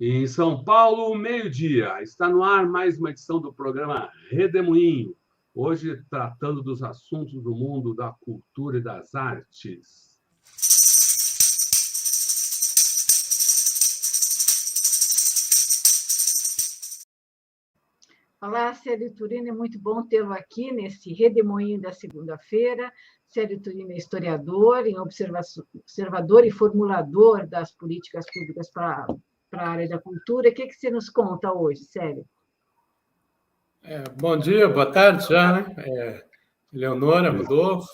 Em São Paulo, meio-dia. Está no ar mais uma edição do programa Redemoinho. Hoje tratando dos assuntos do mundo da cultura e das artes. Olá, Célio Turino, é muito bom tê-lo aqui nesse redemoinho da segunda-feira. Célio Turino é historiador, observador e formulador das políticas públicas para a área da cultura. O que você nos conta hoje, Célio? Bom dia, boa tarde já, né? Leonora, Rodolfo.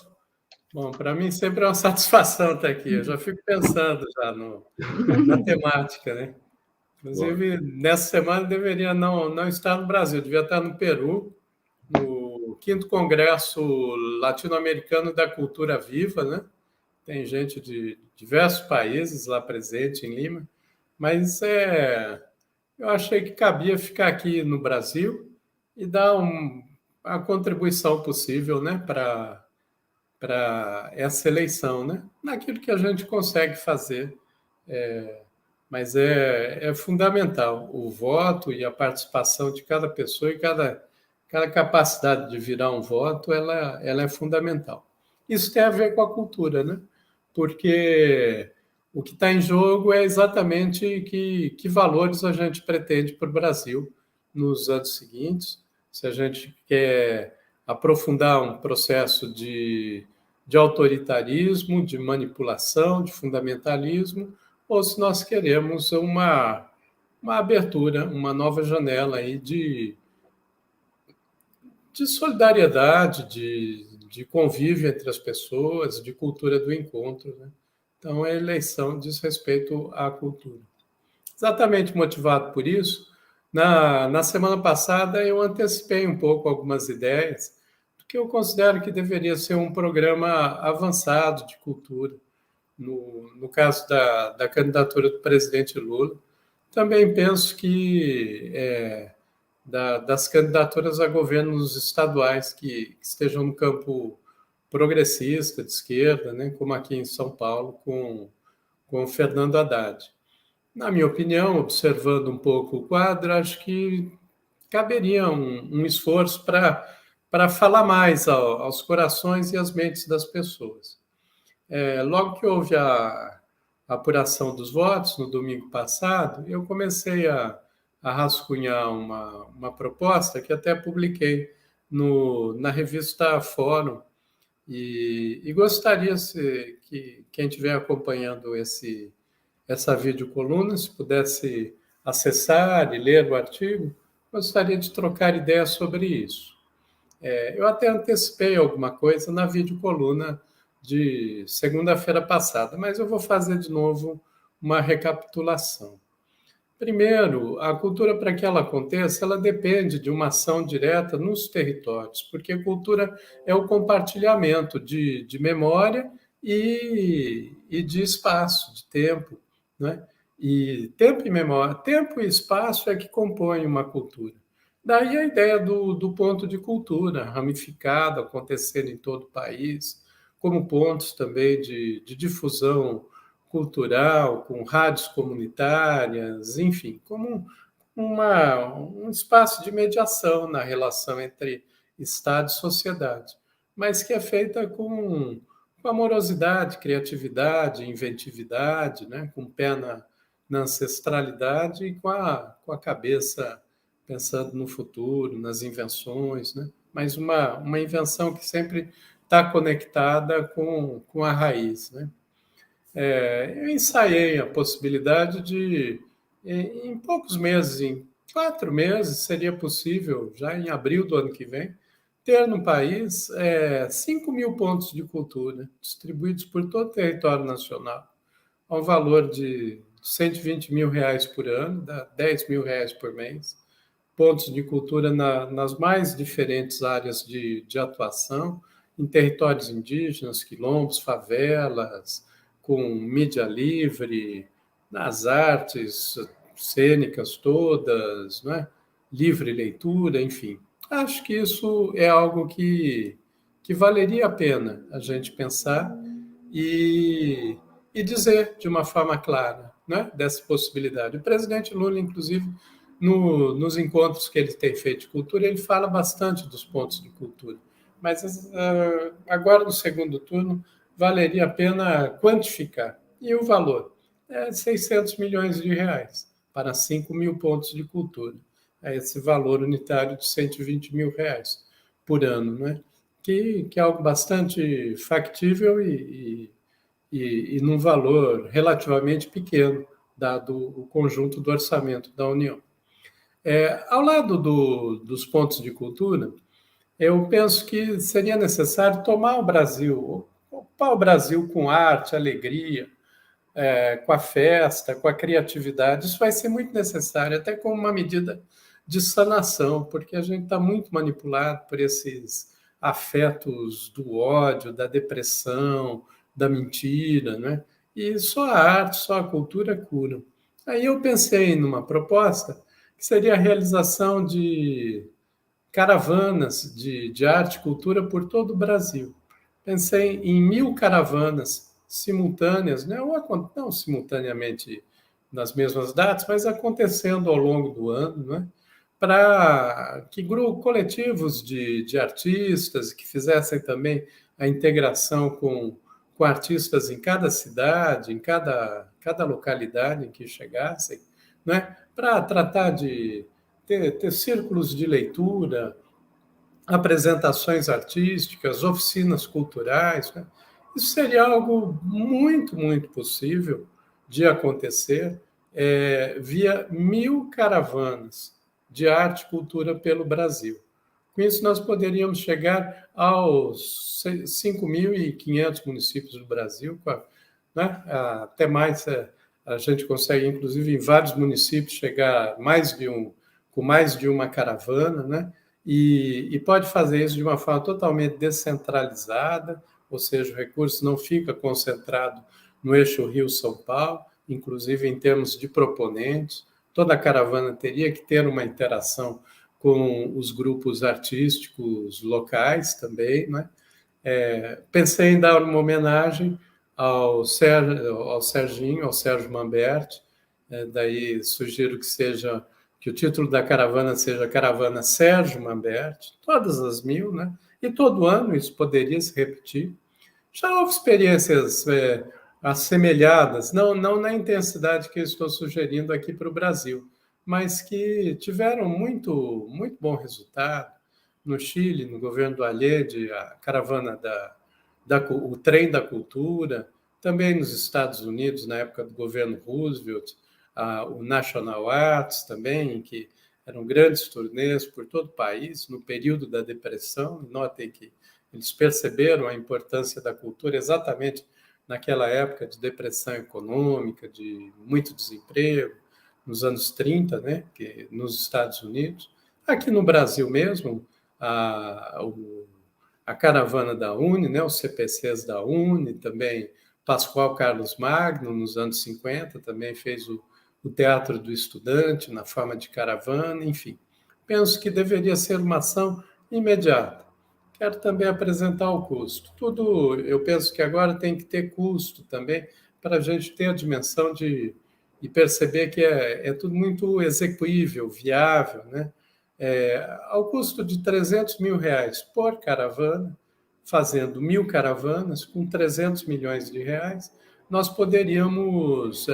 Bom, para mim sempre é uma satisfação estar aqui. Eu já fico pensando já na temática, né? Inclusive, nessa semana eu deveria não estar no Brasil, devia estar no Peru, no 5º Congresso Latino-Americano da Cultura Viva, né? Tem gente de diversos países lá presente em Lima, mas eu achei que cabia ficar aqui no Brasil e dar a contribuição possível, né, para essa eleição, né? Naquilo que a gente consegue fazer. Mas é fundamental o voto e a participação de cada pessoa e cada capacidade de virar um voto, ela é fundamental. Isso tem a ver com a cultura, né? Porque o que está em jogo é exatamente que valores a gente pretende para o Brasil nos anos seguintes. Se a gente quer aprofundar um processo de autoritarismo, de manipulação, de fundamentalismo, ou se nós queremos uma abertura, uma nova janela aí de solidariedade, de convívio entre as pessoas, de cultura do encontro, né? Então, a eleição diz respeito à cultura. Exatamente motivado por isso, na semana passada eu antecipei um pouco algumas ideias, porque eu considero que deveria ser um programa avançado de cultura, no caso da candidatura do presidente Lula. Também penso que das candidaturas a governos estaduais que estejam no campo progressista, de esquerda, né, como aqui em São Paulo, com o Fernando Haddad. Na minha opinião, observando um pouco o quadro, acho que caberia um esforço para falar mais aos corações e às mentes das pessoas. Logo que houve a apuração dos votos, no domingo passado, eu comecei a rascunhar uma proposta que até publiquei na revista Fórum, e gostaria que quem estiver acompanhando essa videocoluna, se pudesse acessar e ler o artigo, gostaria de trocar ideias sobre isso. Eu até antecipei alguma coisa na videocoluna de segunda-feira passada, mas eu vou fazer de novo uma recapitulação. Primeiro, a cultura, para que ela aconteça, ela depende de uma ação direta nos territórios, porque a cultura é o compartilhamento de memória e de espaço, de tempo, né? E tempo e memória, tempo e espaço é que compõem uma cultura. Daí a ideia do ponto de cultura, ramificado, acontecendo em todo o país, como pontos também de difusão cultural, com rádios comunitárias, enfim, como um espaço de mediação na relação entre Estado e sociedade, mas que é feita com amorosidade, criatividade, inventividade, né? Com o pé na ancestralidade e com a cabeça pensando no futuro, nas invenções, né? Mas uma invenção que sempre está conectada com a raiz, né? Eu ensaiei a possibilidade de, em poucos meses, em 4 meses, seria possível, já em abril do ano que vem, ter no país 5.000 pontos de cultura distribuídos por todo o território nacional, ao valor de R$120 mil por ano, dá R$10 mil por mês, pontos de cultura nas mais diferentes áreas de atuação, em territórios indígenas, quilombos, favelas, com mídia livre, nas artes cênicas todas, né? Livre leitura, enfim. Acho que isso é algo que valeria a pena a gente pensar e dizer de uma forma clara. né, dessa possibilidade. O presidente Lula, inclusive, nos encontros que ele tem feito de cultura, ele fala bastante dos pontos de cultura. Mas agora, no segundo turno, valeria a pena quantificar. E o valor? É 600 milhões de reais para 5 mil pontos de cultura. É esse valor unitário de 120 mil reais por ano, né? Que é algo bastante factível e num valor relativamente pequeno, dado o conjunto do orçamento da União. Ao lado dos pontos de cultura, eu penso que seria necessário ocupar o Brasil com arte, alegria, com a festa, com a criatividade. Isso vai ser muito necessário, até como uma medida de sanação, porque a gente está muito manipulado por esses afetos do ódio, da depressão, da mentira, né? E só a arte, só a cultura curam. Aí eu pensei numa proposta que seria a realização de caravanas de arte e cultura por todo o Brasil. Pensei em 1.000 caravanas simultâneas, né? Ou não simultaneamente nas mesmas datas, mas acontecendo ao longo do ano, né? Para que coletivos de artistas que fizessem também a integração com artistas em cada cidade, em cada localidade em que chegassem, né? Para tratar de ter círculos de leitura, apresentações artísticas, oficinas culturais, né? Isso seria algo muito, muito possível de acontecer via 1.000 caravanas de arte e cultura pelo Brasil. Com isso, nós poderíamos chegar aos 5.500 municípios do Brasil, né? Até mais, a gente consegue, inclusive, em vários municípios, chegar com mais de uma caravana, né? E pode fazer isso de uma forma totalmente descentralizada, ou seja, o recurso não fica concentrado no eixo Rio-São Paulo, inclusive em termos de proponentes. Toda a caravana teria que ter uma interação com os grupos artísticos locais também, né? Pensei em dar uma homenagem ao Serginho, ao Sérgio Manberti, daí sugiro que o título da caravana seja Caravana Sérgio Manberti, todas as 1.000, né? E todo ano isso poderia se repetir. Já houve experiências assemelhadas, não na intensidade que eu estou sugerindo aqui para o Brasil, mas que tiveram muito, muito bom resultado. No Chile, no governo do Allende, a caravana o Trem da Cultura, também nos Estados Unidos, na época do governo Roosevelt, o National Arts também, que eram grandes turnês por todo o país, no período da depressão. Notem que eles perceberam a importância da cultura exatamente naquela época de depressão econômica, de muito desemprego, nos anos 30, né, que nos Estados Unidos. Aqui no Brasil mesmo, a caravana da UNE, né, os CPCs da UNE, também Pascoal Carlos Magno, nos anos 50, também fez o Teatro do Estudante, na forma de caravana, enfim. Penso que deveria ser uma ação imediata. Quero também apresentar o custo. Tudo, eu penso que agora tem que ter custo também, para a gente ter a dimensão e perceber que é tudo muito execuível, viável, né? Ao custo de 300 mil reais por caravana, fazendo 1.000 caravanas, com 300 milhões de reais, nós poderíamos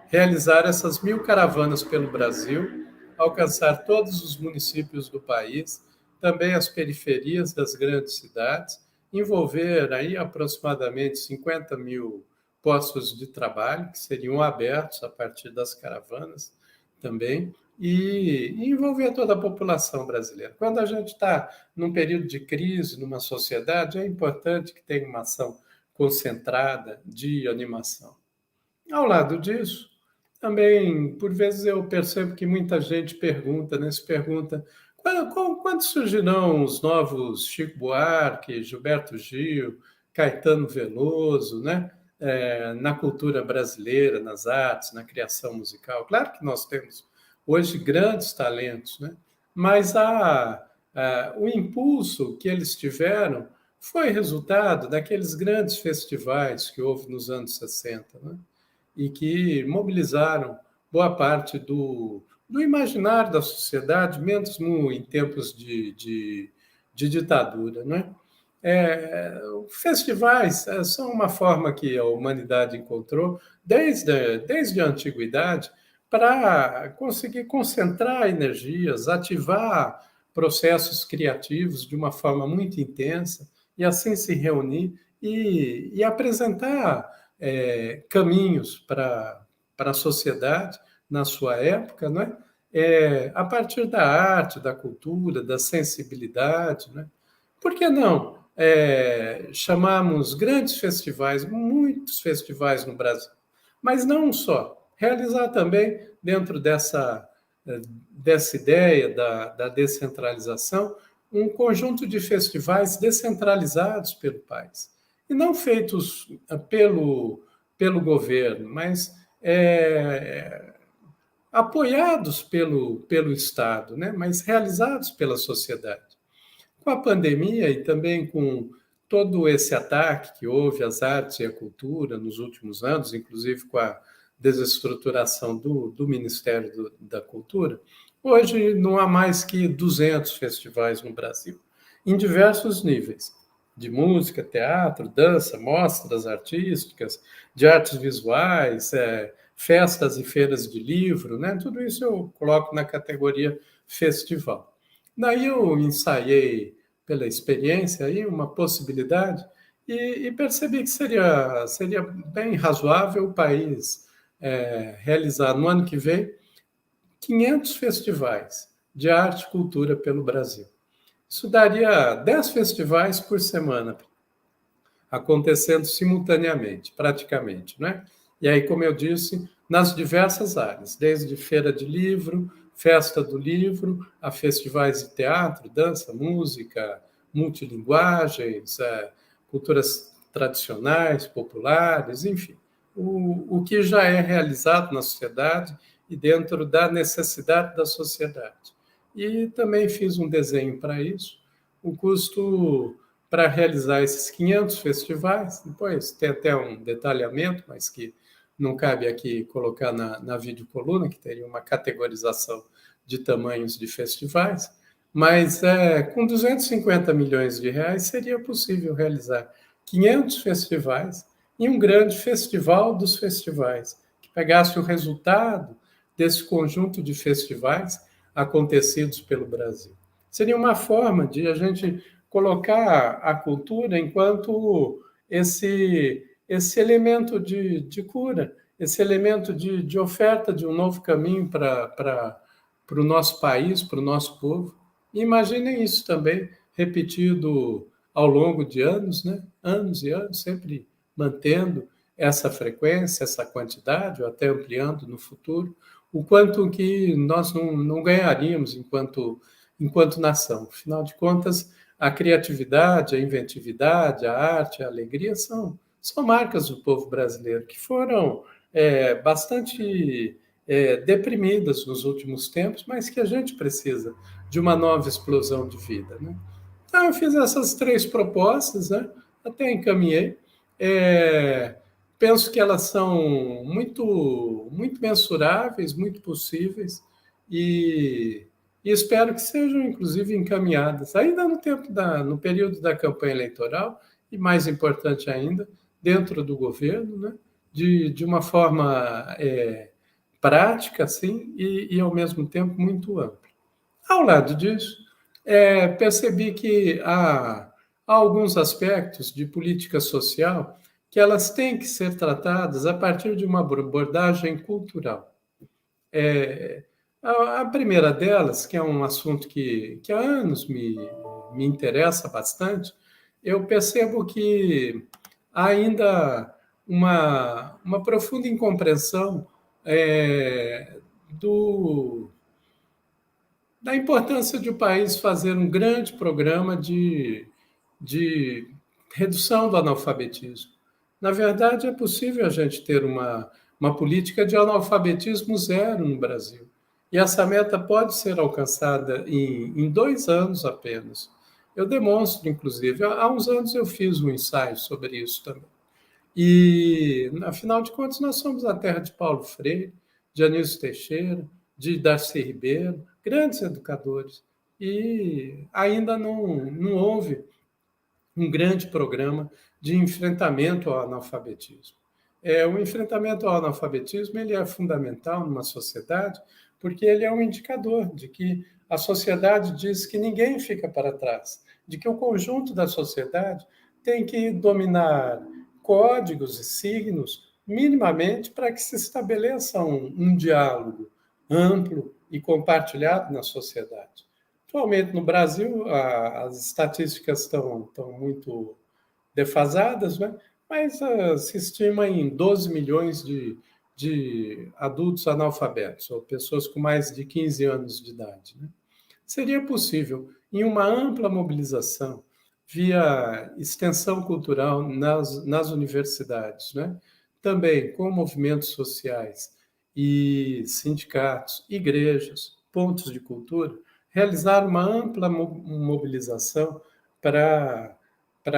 realizar essas 1.000 caravanas pelo Brasil, alcançar todos os municípios do país, também as periferias das grandes cidades, envolver aí aproximadamente 50 mil postos de trabalho, que seriam abertos a partir das caravanas também, e envolver toda a população brasileira. Quando a gente está num período de crise, numa sociedade, é importante que tenha uma ação concentrada de animação. Ao lado disso, também, por vezes, eu percebo que muita gente pergunta, né? Se pergunta quando surgirão os novos Chico Buarque, Gilberto Gil, Caetano Veloso, né? Na cultura brasileira, nas artes, na criação musical. Claro que nós temos hoje grandes talentos, né? Mas o impulso que eles tiveram foi resultado daqueles grandes festivais que houve nos anos 60, né? e que mobilizaram boa parte do imaginário da sociedade, mesmo em tempos de ditadura, não é? Festivais são uma forma que a humanidade encontrou desde a antiguidade para conseguir concentrar energias, ativar processos criativos de uma forma muito intensa e assim se reunir e apresentar caminhos para a sociedade na sua época, não é? A partir da arte, da cultura, da sensibilidade, né? Por que não chamamos grandes festivais, muitos festivais no Brasil, mas não só, realizar também dentro dessa ideia da descentralização, um conjunto de festivais descentralizados pelo país, e não feitos pelo governo, mas apoiados pelo Estado, né? Mas realizados pela sociedade. Com a pandemia e também com todo esse ataque que houve às artes e à cultura nos últimos anos, inclusive com a desestruturação do Ministério da Cultura, hoje não há mais que 200 festivais no Brasil, em diversos níveis, de música, teatro, dança, mostras artísticas, de artes visuais, festas e feiras de livro, né? Tudo isso eu coloco na categoria festival. Daí eu ensaiei pela experiência aí uma possibilidade e percebi que seria bem razoável o país realizar no ano que vem 500 festivais de arte e cultura pelo Brasil. Isso daria 10 festivais por semana, acontecendo simultaneamente, praticamente, né? E aí, como eu disse, nas diversas áreas, desde feira de livro, festa do livro, a festivais de teatro, dança, música, multilinguagens, culturas tradicionais, populares, enfim, o que já é realizado na sociedade e dentro da necessidade da sociedade. E também fiz um desenho para isso. O custo para realizar esses 500 festivais, depois tem até um detalhamento, mas que não cabe aqui colocar na videocoluna, que teria uma categorização de tamanhos de festivais, mas com 250 milhões de reais seria possível realizar 500 festivais e um grande festival dos festivais, que pegasse o resultado desse conjunto de festivais acontecidos pelo Brasil. Seria uma forma de a gente colocar a cultura enquanto esse elemento de cura, esse elemento de oferta de um novo caminho para o nosso país, para o nosso povo. E imaginem isso também repetido ao longo de anos, né? Anos e anos, sempre mantendo essa frequência, essa quantidade, ou até ampliando no futuro, o quanto que nós não ganharíamos enquanto nação. Afinal de contas, a criatividade, a inventividade, a arte, a alegria são marcas do povo brasileiro que foram bastante deprimidas nos últimos tempos, mas que a gente precisa de uma nova explosão de vida, né? Então, eu fiz essas 3 propostas, né? Até encaminhei. Penso que elas são muito, muito mensuráveis, muito possíveis e espero que sejam, inclusive, encaminhadas ainda no período da campanha eleitoral e, mais importante ainda, dentro do governo, né? De uma forma prática, assim, e, ao mesmo tempo, muito ampla. Ao lado disso, percebi que há alguns aspectos de política social que elas têm que ser tratadas a partir de uma abordagem cultural. A primeira delas, que é um assunto que há anos me interessa bastante, eu percebo que há ainda uma profunda incompreensão da importância de o país fazer um grande programa de redução do analfabetismo. Na verdade, é possível a gente ter uma política de analfabetismo zero no Brasil. E essa meta pode ser alcançada em 2 anos apenas. Eu demonstro, inclusive, há uns anos eu fiz um ensaio sobre isso também. E, afinal de contas, nós somos a terra de Paulo Freire, de Anísio Teixeira, de Darcy Ribeiro, grandes educadores. E ainda não houve um grande programa de enfrentamento ao analfabetismo. O enfrentamento ao analfabetismo ele é fundamental numa sociedade porque ele é um indicador de que a sociedade diz que ninguém fica para trás, de que o conjunto da sociedade tem que dominar códigos e signos minimamente para que se estabeleça um diálogo amplo e compartilhado na sociedade. Atualmente, no Brasil, as estatísticas estão muito defasadas, né? Mas se estima em 12 milhões de adultos analfabetos, ou pessoas com mais de 15 anos de idade. Né? Seria possível, em uma ampla mobilização, via extensão cultural nas universidades, né? Também com movimentos sociais e sindicatos, igrejas, pontos de cultura, realizar uma ampla mobilização para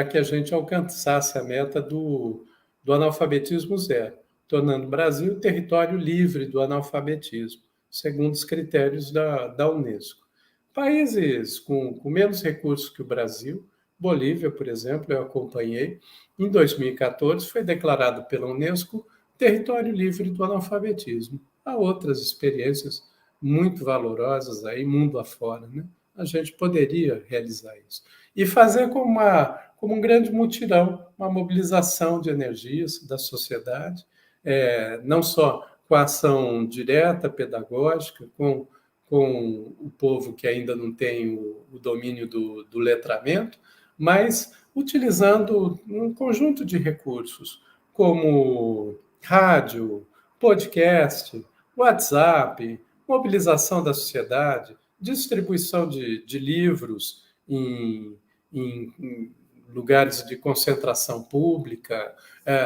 que a gente alcançasse a meta do analfabetismo zero, tornando o Brasil território livre do analfabetismo, segundo os critérios da Unesco. Países com menos recursos que o Brasil, Bolívia, por exemplo, eu acompanhei, em 2014 foi declarado pela Unesco território livre do analfabetismo. Há outras experiências muito valorosas aí, mundo afora, né? A gente poderia realizar isso. E fazer como um grande mutirão, uma mobilização de energias da sociedade, não só com a ação direta, pedagógica, com o povo que ainda não tem o domínio do letramento, mas utilizando um conjunto de recursos, como rádio, podcast, WhatsApp, mobilização da sociedade, distribuição de livros em lugares de concentração pública,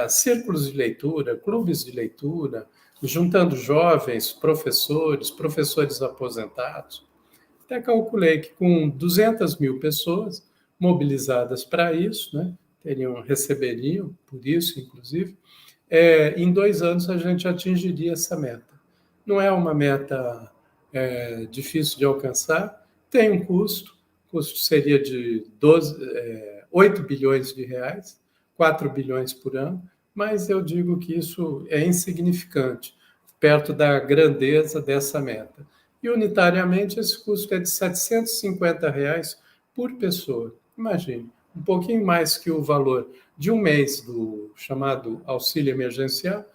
círculos de leitura, clubes de leitura, juntando jovens, professores aposentados. Até calculei que com 200 mil pessoas mobilizadas para isso, né, receberiam por isso, inclusive, em 2 anos a gente atingiria essa meta. Não é uma meta difícil de alcançar, tem um custo, o custo seria de 8 bilhões de reais, 4 bilhões por ano, mas eu digo que isso é insignificante, perto da grandeza dessa meta. E unitariamente esse custo é de R$ 750 reais por pessoa. Imagine, um pouquinho mais que o valor de um mês do chamado auxílio emergencial,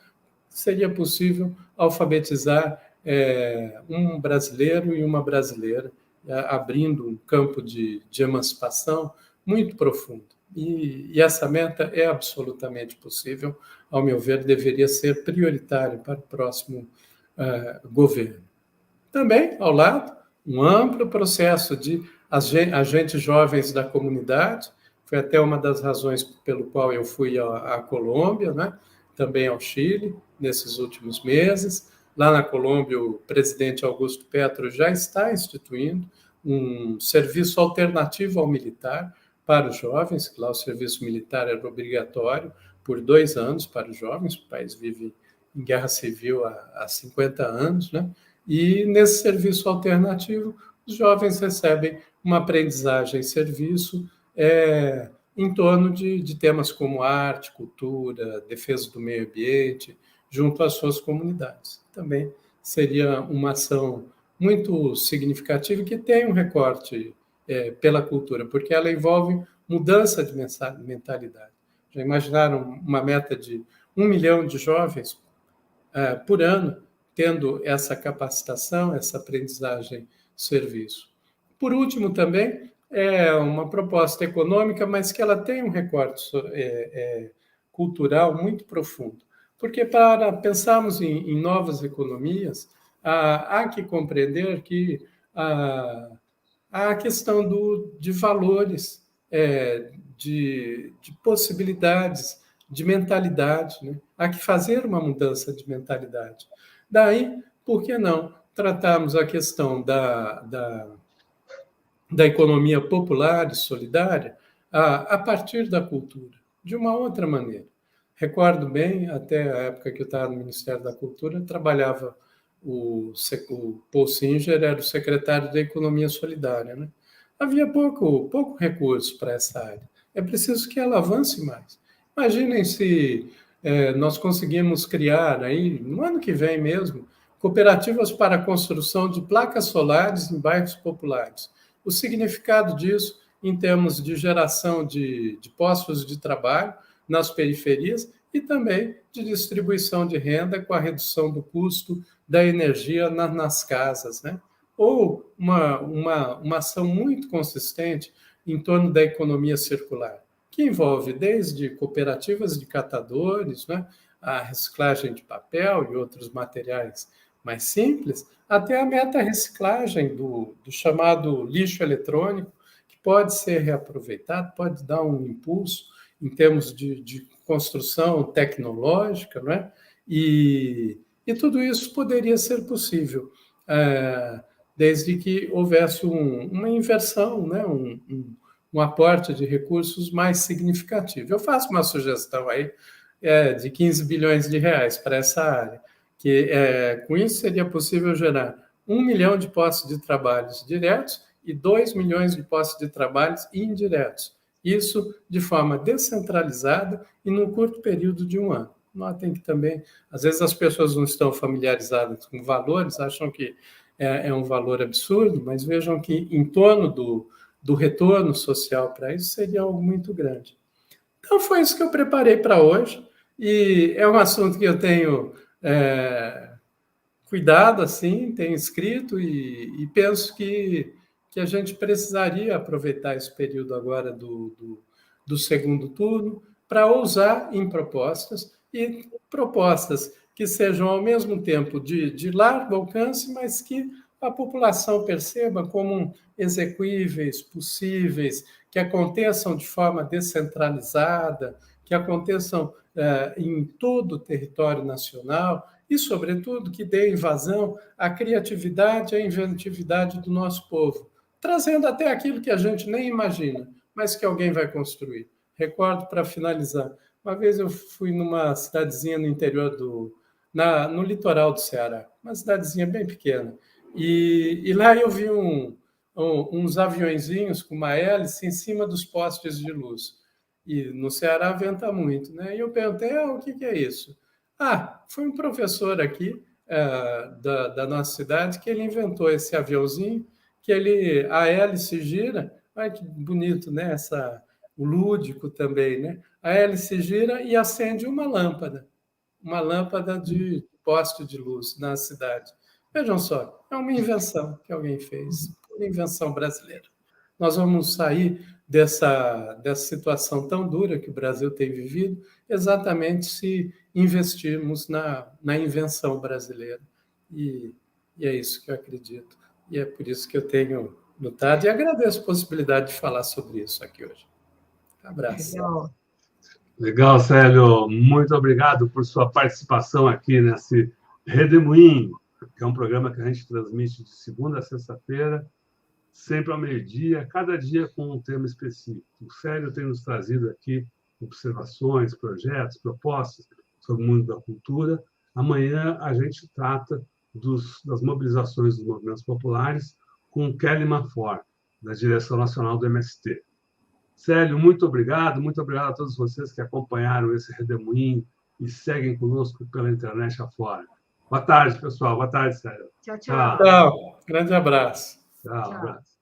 seria possível alfabetizar um brasileiro e uma brasileira, abrindo um campo de emancipação muito profundo. E essa meta é absolutamente possível, ao meu ver, deveria ser prioritária para o próximo governo. Também, ao lado, um amplo processo de agentes jovens da comunidade, foi até uma das razões pelo qual eu fui à Colômbia, né? Também ao Chile, nesses últimos meses. Lá na Colômbia, o presidente Augusto Petro já está instituindo um serviço alternativo ao militar para os jovens, que lá o serviço militar era obrigatório por 2 anos para os jovens, o país vive em guerra civil há 50 anos, né? E nesse serviço alternativo, os jovens recebem uma aprendizagem e serviço em torno de temas como arte, cultura, defesa do meio ambiente, junto às suas comunidades. Também seria uma ação muito significativa e que tem um recorte pela cultura, porque ela envolve mudança de mentalidade. Já imaginaram uma meta de 1 milhão de jovens por ano tendo essa capacitação, essa aprendizagem, serviço? Por último, também, é uma proposta econômica, mas que ela tem um recorte cultural muito profundo. Porque para pensarmos em novas economias, há que compreender que há a questão de valores, de possibilidades, de mentalidade, né? Há que fazer uma mudança de mentalidade. Daí, por que não tratarmos a questão da economia popular e solidária a partir da cultura, de uma outra maneira? Recordo bem, até a época que eu estava no Ministério da Cultura, trabalhava o Paul Singer, era o secretário da Economia Solidária, né? Havia pouco recurso para essa área. É preciso que ela avance mais. Imaginem se nós conseguimos criar, aí, no ano que vem mesmo, cooperativas para a construção de placas solares em bairros populares. O significado disso, em termos de geração de postos de trabalho nas periferias e também de distribuição de renda com a redução do custo da energia nas casas, né? Ou uma ação muito consistente em torno da economia circular, que envolve desde cooperativas de catadores, né, a reciclagem de papel e outros materiais mais simples, até a meta-reciclagem do chamado lixo eletrônico, que pode ser reaproveitado, pode dar um impulso em termos de construção tecnológica, né? E tudo isso poderia ser possível, desde que houvesse uma inversão, né? Um aporte de recursos mais significativo. Eu faço uma sugestão aí de 15 bilhões de reais para essa área, que com isso seria possível gerar 1 milhão de postos de trabalhos diretos e 2 milhões de postos de trabalhos indiretos. Isso de forma descentralizada e num curto período de 1 ano. Notem que também, às vezes, as pessoas não estão familiarizadas com valores, acham que é um valor absurdo, mas vejam que em torno do retorno social para isso seria algo muito grande. Então, foi isso que eu preparei para hoje, e é um assunto que eu tenho cuidado, assim, tenho escrito, e penso que a gente precisaria aproveitar esse período agora do segundo turno para ousar em propostas, e propostas que sejam, ao mesmo tempo, de largo alcance, mas que a população perceba como execuíveis, possíveis, que aconteçam de forma descentralizada, que aconteçam em todo o território nacional e, sobretudo, que dê vazão à criatividade e à inventividade do nosso povo, trazendo até aquilo que a gente nem imagina, mas que alguém vai construir. Recordo, para finalizar, uma vez eu fui numa cidadezinha no interior no litoral do Ceará, uma cidadezinha bem pequena, e lá eu vi uns aviõezinhos com uma hélice em cima dos postes de luz. E no Ceará venta muito, né? E eu perguntei, o que é isso? Foi um professor aqui da nossa cidade que ele inventou esse aviãozinho, que a hélice gira, olha que bonito, né? O lúdico também, né? A hélice gira e acende uma lâmpada de poste de luz na cidade. Vejam só, é uma invenção que alguém fez, uma invenção brasileira. Nós vamos sair dessa situação tão dura que o Brasil tem vivido, exatamente se investirmos na invenção brasileira. E é isso que eu acredito. E é por isso que eu tenho lutado e agradeço a possibilidade de falar sobre isso aqui hoje. Um abraço. Legal, Célio. Muito obrigado por sua participação aqui nesse Redemoinho, que é um programa que a gente transmite de segunda a sexta-feira, sempre ao meio-dia, cada dia com um tema específico. O Célio tem nos trazido aqui observações, projetos, propostas sobre o mundo da cultura. Amanhã a gente trata das mobilizações dos movimentos populares com Kelly Mafor, da direção nacional do MST. Célio, muito obrigado a todos vocês que acompanharam esse Redemoinho e seguem conosco pela internet afora. Boa tarde, pessoal. Boa tarde, Célio. Tchau, tchau. Tchau. Grande abraço. Tchau. Abraço.